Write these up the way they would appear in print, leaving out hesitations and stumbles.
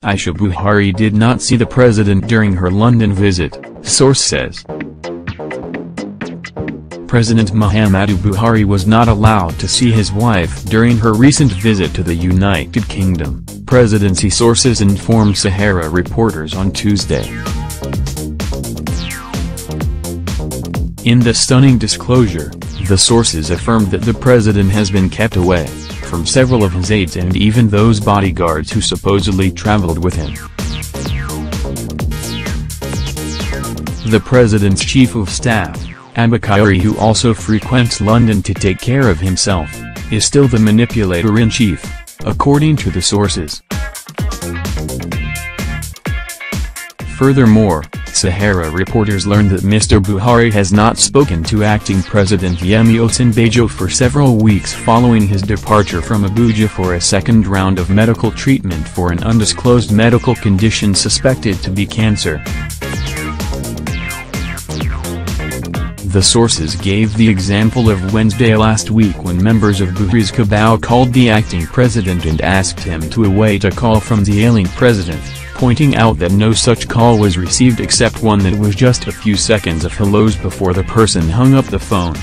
Aisha Buhari did not see the president during her London visit, source says. President Muhammadu Buhari was not allowed to see his wife during her recent visit to the United Kingdom, presidency sources informed SaharaReporters on Tuesday. In the stunning disclosure, the sources affirmed that the president has been kept away from several of his aides and even those bodyguards who supposedly traveled with him. The president's chief of staff, Abba Kyari, who also frequents London to take care of himself, is still the manipulator-in-chief, according to the sources. Furthermore, SaharaReporters learned that Mr. Buhari has not spoken to acting President Yemi Osinbajo for several weeks following his departure from Abuja for a second round of medical treatment for an undisclosed medical condition suspected to be cancer. The sources gave the example of Wednesday last week when members of Buhari's cabal called the acting president and asked him to await a call from the ailing president, pointing out that no such call was received except one that was just a few seconds of hellos before the person hung up the phone.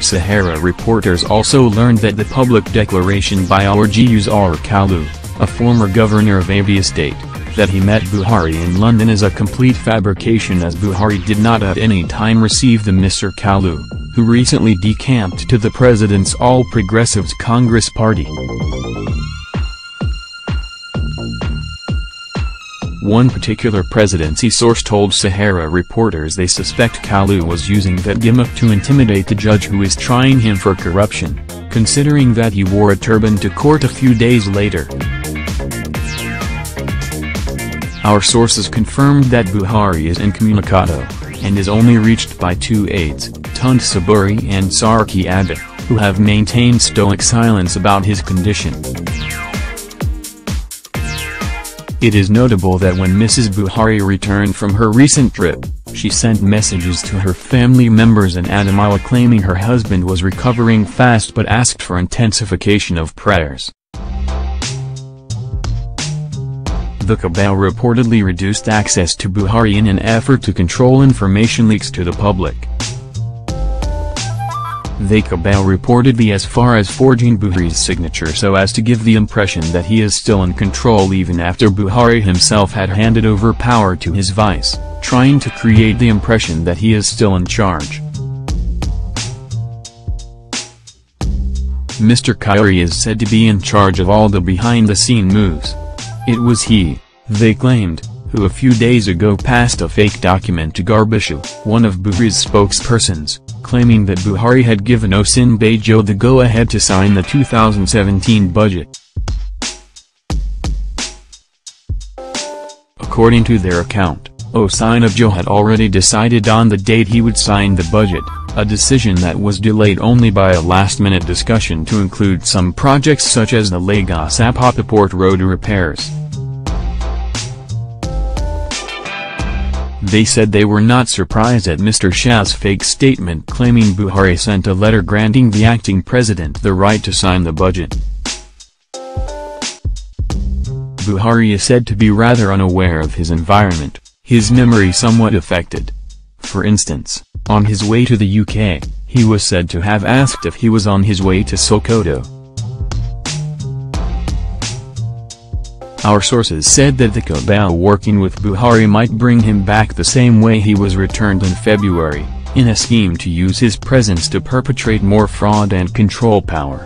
SaharaReporters also learned that the public declaration by Alhaji Umar Kalu, a former governor of Abia State, that he met Buhari in London is a complete fabrication, as Buhari did not at any time receive the Mr. Kalu, who recently decamped to the president's All Progressives Congress party. One particular presidency source told SaharaReporters they suspect Kalu was using that gimmick to intimidate the judge who is trying him for corruption, considering that he wore a turban to court a few days later. Our sources confirmed that Buhari is incommunicado, and is only reached by two aides, Tunde Saburi and Sarki Abba, who have maintained stoic silence about his condition. It is notable that when Mrs. Buhari returned from her recent trip, she sent messages to her family members in Adamawa claiming her husband was recovering fast but asked for intensification of prayers. The cabal reportedly reduced access to Buhari in an effort to control information leaks to the public. The cabal reportedly as far as forging Buhari's signature so as to give the impression that he is still in control even after Buhari himself had handed over power to his vice, trying to create the impression that he is still in charge. Mr. Kyari is said to be in charge of all the behind-the-scene moves. It was he, they claimed, who a few days ago passed a fake document to Garbishu, one of Buhari's spokespersons, claiming that Buhari had given Osinbajo the go-ahead to sign the 2017 budget. According to their account, Osinbajo had already decided on the date he would sign the budget, a decision that was delayed only by a last-minute discussion to include some projects such as the Lagos-Apapa Port Road repairs. They said they were not surprised at Mr. Shah's fake statement claiming Buhari sent a letter granting the acting president the right to sign the budget. Buhari is said to be rather unaware of his environment, his memory somewhat affected. For instance, on his way to the UK, he was said to have asked if he was on his way to Sokoto. Our sources said that the cabal working with Buhari might bring him back the same way he was returned in February, in a scheme to use his presence to perpetrate more fraud and control power.